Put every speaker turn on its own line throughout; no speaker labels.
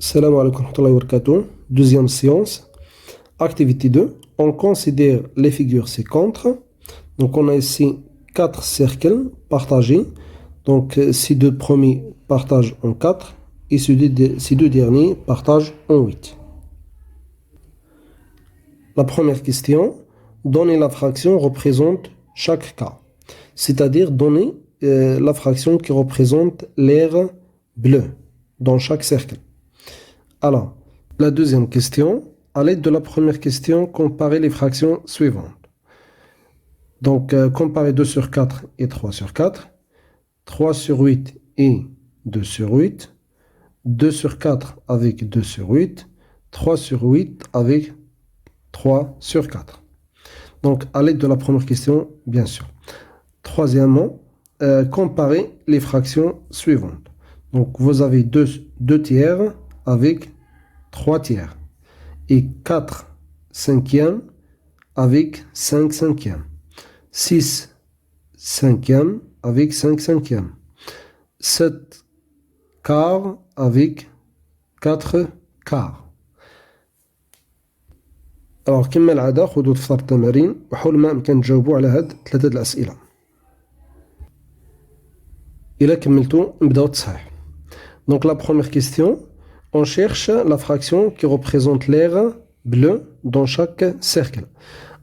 Salam alaikum wa rahmatullahi wa barakatuh. Deuxième séance. Activité 2. On considère les figures ci-contre. Donc, on a ici 4 cercles partagés. Donc, ces deux premiers partagent en 4 et ces deux derniers partagent en 8. La première question. Donner la fraction représente chaque cas. C'est-à-dire donner la fraction qui représente l'aire bleue dans chaque cercle. Alors, la deuxième question, à l'aide de la première question, comparer les fractions suivantes. Donc, comparer 2 sur 4 et 3 sur 4, 3 sur 8 et 2 sur 8, 2 sur 4 avec 2 sur 8, 3 sur 8 avec 3 sur 4. Donc, à l'aide de la première question, bien sûr. Troisièmement, comparer les fractions suivantes. Donc, vous avez 2 tiers avec 3 tiers et 4 cinquièmes avec 5 cinquièmes, 6 cinquièmes avec 5 cinquièmes, 7 quarts avec 4 quarts. Alors كما العادة خذوا دفتر التمارين وحاولوا ما أمكن تجاوبوا على هاد 3 الأسئلة. إلا كملتوا نبداو التصحيح. Donc la première question, on cherche la fraction qui représente l'aire bleue dans chaque cercle.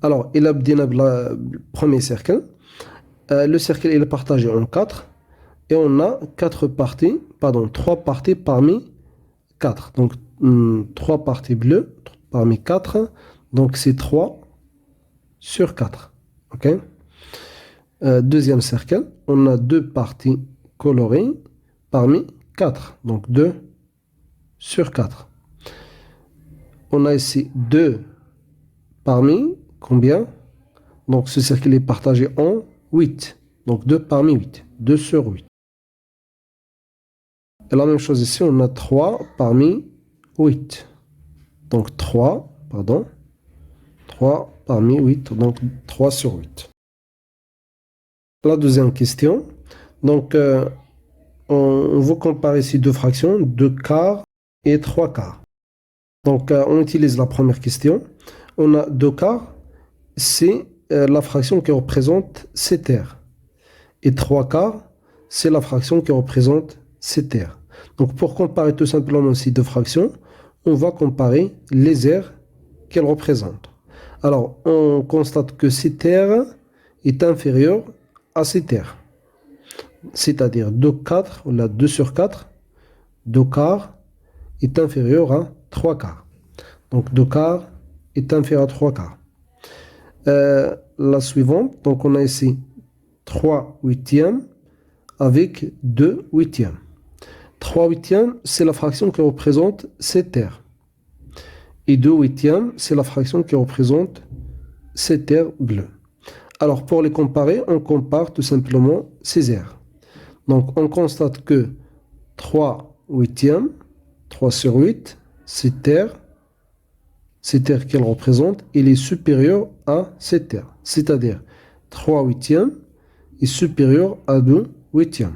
Alors, il a le premier cercle. Le cercle il est partagé en 4 et on a 3 parties parmi 4. Donc, 3 parties bleues parmi 4. Donc, c'est 3 sur 4. OK? Deuxième cercle, on a 2 parties colorées parmi 4. Donc, 2 sur 4. On a ici 2 parmi combien? Donc ce cercle est partagé en 8. Donc 2 parmi 8. 2 sur 8. Et la même chose ici, on a 3 parmi 8. Donc 3 parmi 8. Donc 3 sur 8. La deuxième question. Donc on veut comparer ces deux fractions, 2 quarts et 3 quarts. Donc, on utilise la première question. On a 2 quarts, c'est la fraction qui représente 7 terres. Et 3 quarts, c'est la fraction qui représente 7 terres. Donc, pour comparer tout simplement ces deux fractions, on va comparer les aires qu'elles représentent. Alors, on constate que 7 terres est inférieur à 7 terres. C'est-à-dire 2 sur 4, 2 quarts est inférieur à 3 quarts. Donc 2 quarts est inférieur à 3 quarts. La suivante, donc on a ici 3 huitièmes avec 2 huitièmes. 3 huitièmes, c'est la fraction qui représente 7 terres. Et 2 huitièmes, c'est la fraction qui représente 7 terres bleues. Alors pour les comparer, on compare tout simplement ces aires. Donc on constate que 3 huitièmes, 3 sur 8, 7 terres qu'elle représente, il est supérieur à 7 terres. C'est-à-dire 3 huitièmes est supérieur à 2 huitièmes.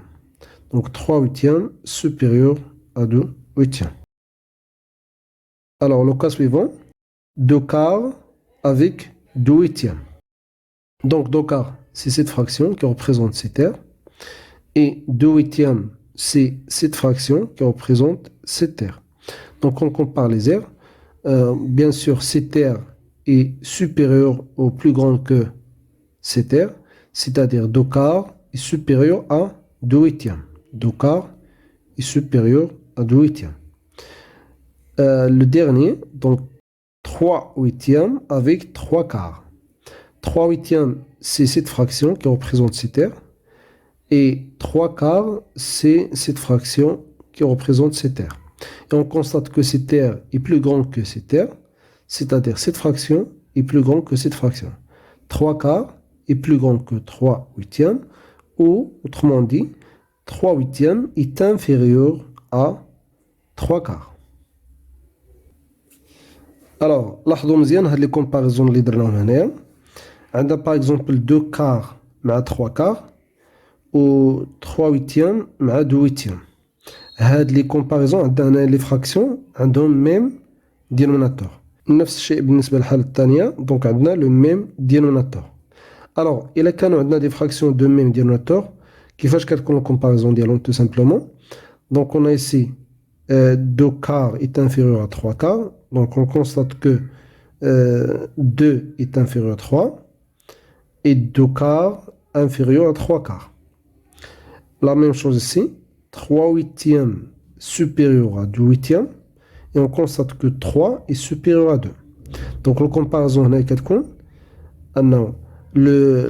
Donc 3 huitièmes supérieur à 2 huitièmes. Alors le cas suivant, 2 quarts avec 2 huitièmes. Donc 2 quarts, c'est cette fraction qui représente 7 terres. Et 2 huitièmes, c'est cette fraction qui représente 7 terres. Donc on compare les aires. Bien sûr, 7 terres est supérieur ou plus grand que 7 terres, c'est-à-dire 2 quarts est supérieur à 2 huitièmes. 2 quarts est supérieur à 2 huitièmes. Le dernier, donc 3 huitièmes avec 3 quarts. 3 huitièmes, c'est cette fraction qui représente 7 terres. Et 3 quarts, c'est cette fraction qui représente 7 terres. Et on constate que cette terre est plus grande que cette terre, c'est-à-dire cette fraction est plus grande que cette fraction. 3 quarts est plus grande que 3 huitièmes, ou autrement dit, 3 huitièmes est inférieur à 3 quarts. Alors, لاحظوا مزيان هاد لي كومباريزون اللي درناهم هنايا. عندنا باغ اكزومبل 2 كار مع 3 كار و 3 huitièmes مع 2 huitièmes. هاد les comparaisons عندنا les fractions عندهم même dénominateur. نفس الشيء بالنسبة للحالة الثانية. Donc عندنا le même dénominateur. Alors إلا كانوا عندنا des fractions de même dénominateur كيفاش كتكون la comparaison ديالهم tout simplement. Donc on a ici 2 quarts est inférieur à 3 quarts. Donc on constate que 2 est inférieur à 3 et 2 quarts inférieur à 3 quarts. La même chose ici, 3 huitièmes supérieur à 2 huitièmes et on constate que 3 est supérieur à 2. Donc la comparaison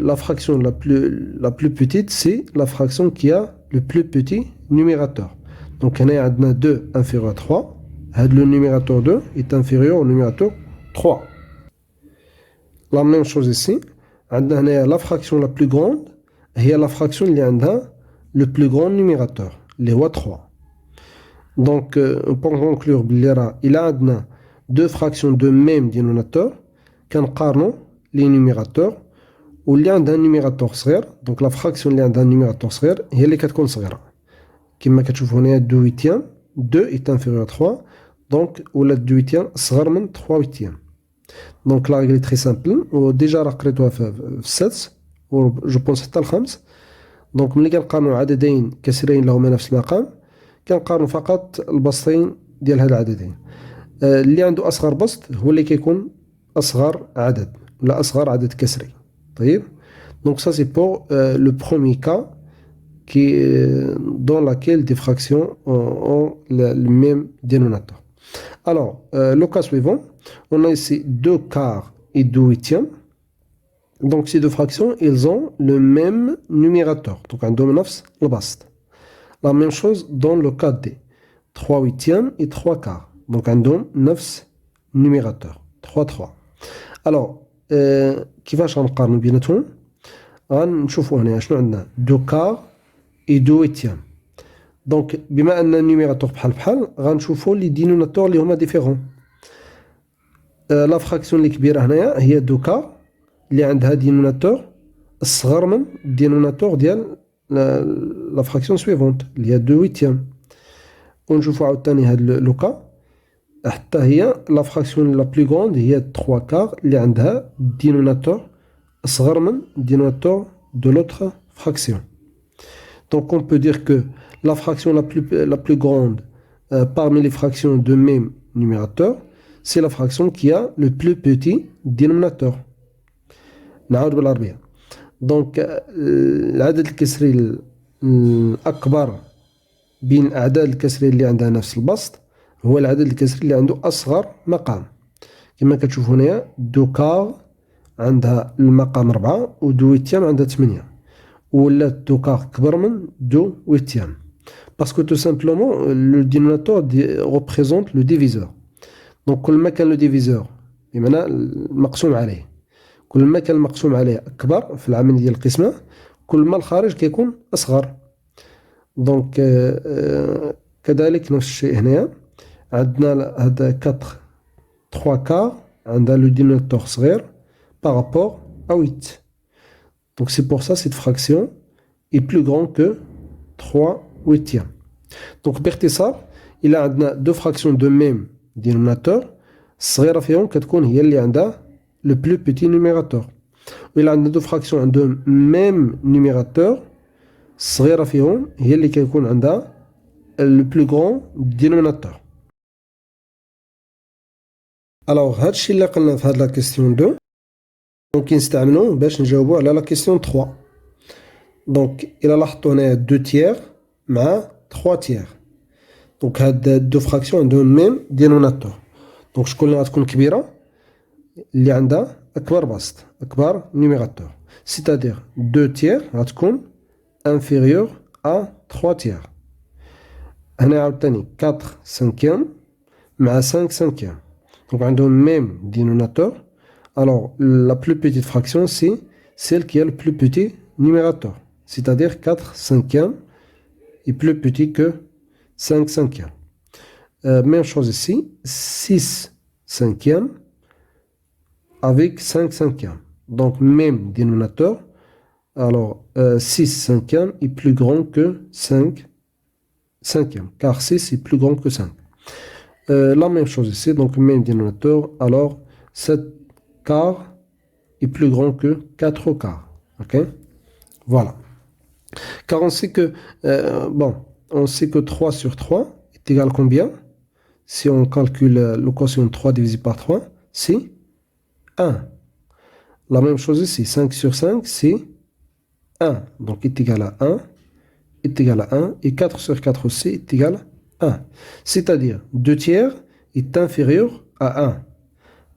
la fraction la plus petite, c'est la fraction qui a le plus petit numérateur. Donc on a 2 inférieur à 3. Le numérateur 2 est inférieur au numérateur 3. La même chose ici, la fraction la plus grande est la fraction qui a le plus grand numérateur, les 3. Donc, pour conclure, il a deux fractions de même dénominateur, qu'un les numérateurs, où il y a un numérateur صغير, donc la fraction qui a un numérateur صغير, هي اللي كتكون صغيرة. كما كتشوفوا هنا 2 huitièmes, 2 est inférieur à 3, donc ولا 2 huitièmes صغر من 3 huitièmes. Donc la règle est très simple, déjà قريتوها في السادس, je pense حتى الخامس. دونك ملي كنقارنوا عددين كسرين لهما نفس المقام كنقارنوا فقط البسطين ديال هاد العددين. اللي عنده اصغر بسط هو اللي كيكون اصغر عدد ولا اصغر عدد كسري. طيب دونك ça c'est pour le premier cas qui dans laquelle des fractions ont le même dénominateur. Alors le cas suivant, on a ici 2 quarts et 2 huitièmes. Donc ces deux fractions, ils ont le même numérateur. Donc un dominus le bast. La même chose dans le cas des 3 huitièmes et 3 quarts. Donc un dominus numérateur. 3, 3. Alors, كيفاش غنقارنوا بيناتهم؟ غنشوفوا هنا شنو عندنا 2 quarts et 2 huitièmes. Donc بما ان النيميراتور بحال غنشوفوا لي دينوناتور اللي هما ديفيرون. لا فراكسيون اللي كبيره هنايا هي 2 quarts اللي عندها دينوناتور الصغر من الدينوناتور ديال لا فراكسيون سويفونت اللي هي 2 huitièmes. ونشوفوا عاوتاني هاد لوكا حتى هي لا فراكسيون لا بلو غروند هي 3 كار اللي عندها دينوناتور صغر من دينوناتور دو لوتر fraction. Donc on peut dire que la fraction la plus grande parmi les fractions de même numérateur, c'est la fraction qui a le plus petit dénominateur. نعاود بالعربية. دونك العدد الكسري الأكبر بين الأعداد الكسرية اللي عندها نفس البسط هو العدد الكسري اللي عنده أصغر مقام. كما كتشوفوا هنايا 2 كار عندها المقام 4 و 2 huitièmes عندها 8 ولات 2 كار كبر من 2 huitièmes. Parce que tout simplement le dénominateur représente le diviseur. Donc كل ما كان le diviseur بمعنى المقسوم عليه كل ما كان المقسوم عليه أكبر في العملية ديال القسمة كل ما الخارج كيكون أصغر. دونك كذلك نفس الشيء هنا عندنا هذا 3 كار عندها لو دينوميناتور صغير par rapport à 8. Donc c'est pour ça cette fraction est plus grande que 3 huitièmes. Donc باختصار إلا عندنا deux fractions de même dénominateur الصغيرة فيهم كتكون هي اللي عندها le plus petit numérateur. وإلا عندنا deux fractions عندهم même numérateur الصغيرة فيهم هي اللي كيكون عندها le plus grand dénominateur. Alors هادشي اللي قلنا في هاد لا كيسيون 2 ممكن نستعملوه باش نجاوبو على لا كيسيون 3. دونك إلا لاحظتو هنايا 2 تيير مع 3 تيير دونك هاد دو فراكسيون عندهم ميم دينوناتور. دونك شكون اللي غتكون كبيرة؟ اللي عندها أكبر بسط أكبر نيميراتور. سيتادير 2 تيير غتكون inférieur à 3 tiers. هنا عاوتاني 4 cinquième مع 5 cinquième. Donc عندهم même dénominateur. Alors la plus petite fraction c'est celle qui a le plus petit numérateur. C'est-à-dire 4 cinquième est plus petit que 5 cinquième. Même chose ici, 6 cinquième avec 5 cinquième. Donc même dénominateur. Alors 6 cinquième est plus grand que 5 cinquième, car 6 est plus grand que 5. La même chose ici, donc même dénominateur, alors 7 quarts est plus grand que 4 quarts. Ok? Voilà. Car on sait que, on sait que 3 sur 3 est égal à combien? Si on calcule le quotient 3 divisé par 3, c'est 1. La même chose ici, 5 sur 5, c'est 1. Donc, est égal à 1, est égal à 1, et 4 sur 4 aussi est égal à 1. C'est-à-dire, 2 tiers est inférieur à 1.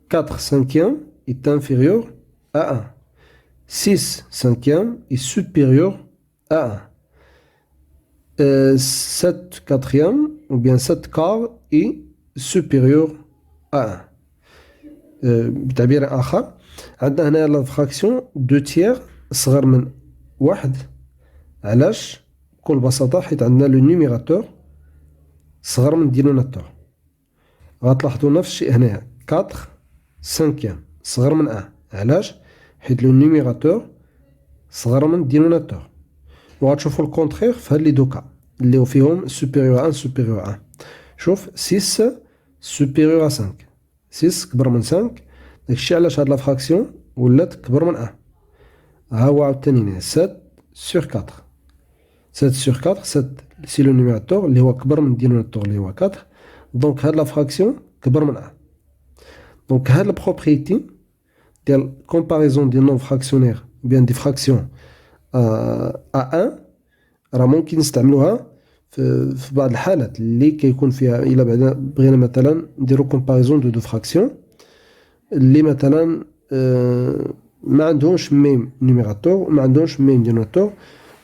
4 cinquièmes est inférieur à 1. 6 cinquièmes est supérieur à 1. 7 quatrièmes, ou bien 7 quarts est supérieur à 1. بتعبير آخر عندنا هنا لا فراكسيون 2 تيير صغر من 1. علاش؟ بكل بساطة حيت عندنا لو نيميراتور صغر من الدينوناتور. غتلاحظوا نفس الشيء هنايا 4 cinquième صغر من 1. علاش؟ حيت لو نيميراتور صغر من الدينوناتور. وغتشوفوا الكونترير في هاد لي دوكا اللي فيهم سوبيريور 1 سوبيريور 1. شوف 6 سوبيريور 5. 6 كبر من 5. داكشي علاش هاد لا فراكسيون ولات كبر من 1. ها هو عاوتاني 7 sur 4. 7 sur 4, 7 سي لو نيميراتور اللي هو كبر من الدينوناتور اللي هو 4. دونك هاد لا فراكسيون كبر من 1. دونك هاد البروبريتي ديال كومباريزون ديال نومبر فراكسيونير بين دي فراكسيون ا 1 راه ممكن نستعملوها في بعض الحالات اللي كيكون فيها الا بغينا مثلا نديرو كومباريزون دو فراكسيون اللي مثلا ما عندهمش ميم نيميراتور وما عندهمش ميم دينوناتور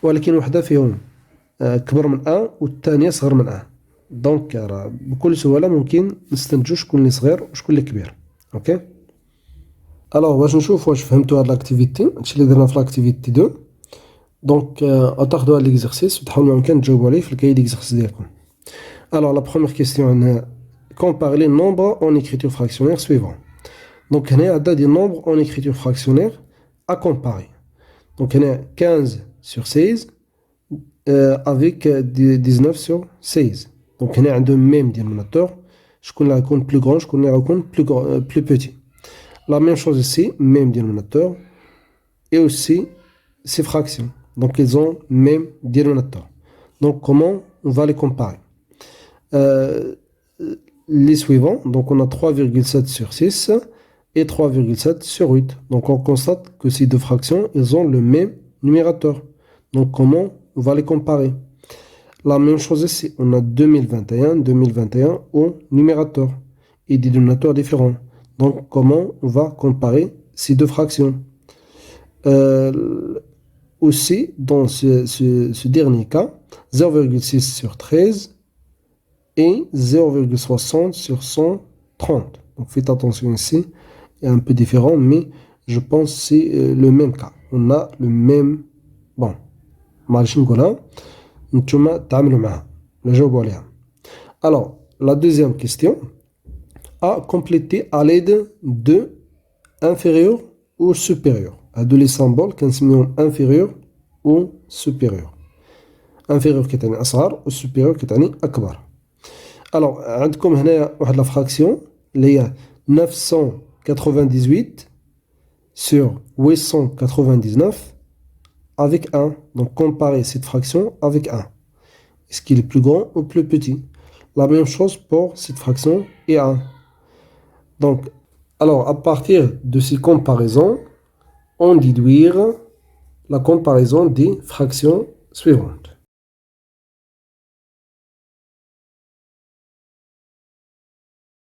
ولكن وحده فيهم كبر من 1 والثانيه صغر من 1. دونك راه بكل سهوله ممكن نستنتجو شكون اللي صغير وشكون اللي كبير. اوكي. الوغ باش نشوف واش فهمتوا هاد لاكتيفيتي هادشي اللي درنا في لاكتيفيتي 2. دونك غتاخدوا هاد ليكزارسيس وتحاولوا يمكن تجاوبوا عليه في الكاي ديكزارسيس ديالكم. الوغ لا بروميير كيسيون عندنا comparer les nombres en écriture fractionnaire suivant. Donc هنا عندنا دي nombres en écriture fractionnaire à comparer. Donc هنا 15 sur 16 avec 19 sur 16. Donc هنا عندهم même dénominateur. شكون اللي غيكون plus grand شكون اللي غيكون plus petit. La même chose ici, même dénominateur et aussi ces fractions. Donc ils ont même dénominateur. Donc comment on va les comparer? Les suivants, donc on a 3,7 sur 6 et 3,7 sur 8. Donc on constate que ces deux fractions, ils ont le même numérateur. Donc comment on va les comparer? La même chose ici, on a 2021 au numérateur et des dénominateurs différents. Donc comment on va comparer ces deux fractions? Aussi, dans ce dernier cas, 0,6 sur 13 et 0,60 sur 130. Donc faites attention ici, il y a un peu différent, mais je pense que c'est le même cas. On a le même... Bon, معليش نقولها نتوما تعاملوا معها نجاوبوا عليها. Alors, la deuxième question, à compléter à l'aide de inférieur ou supérieur. هادو لي سامبول كنسميوهم inférieur ou supérieur. inférieur كتعني أصغر و supérieur كتعني أكبر. Alors عندكم هنا واحد لا فراكسيون اللي هي 998 sur 899 avec 1. Donc comparer cette fraction avec 1. Est-ce qu'il est plus grand ou plus petit? La même chose pour cette fraction et 1. Donc, alors à partir de ces comparaisons, on déduire la comparaison des fractions suivantes.